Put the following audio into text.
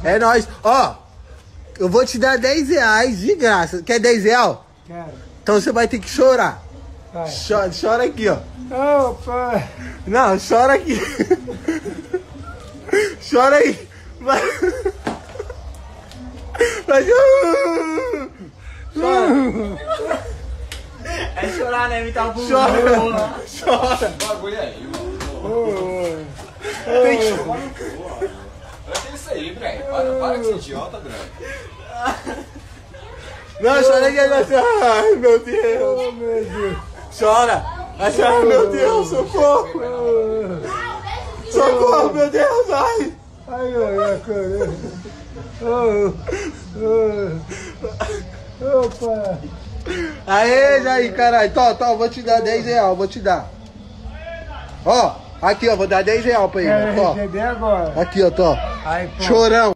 É nóis. Ó, eu vou te dar 10 reais de graça. Quer 10 reais? Quero. Então você vai ter que chorar. Vai. Chora aqui, ó. Ô, pai. Não, chora aqui. Chora aí. Vai. Chora. É chorar, né? Imitar o bumbum. Chora. Chora. Bagulho aí, mano. Tem que Olha isso aí, Breno. Para de ser idiota, Breno. Não, chora aqui. Ai, meu Deus. Oh, meu Deus. Chora. Ai, meu Deus, socorro. Socorro, meu Deus. Ai. Ai, ai, cara. Ô, pai. Aê, Jair, caralho. Tô, vou te dar 10 reais, vou te dar. Ó, aqui, ó, vou dar 10 reais pra ele. Quero Ó, receber agora. aqui, ó, tô. Aí, pô. Chorão.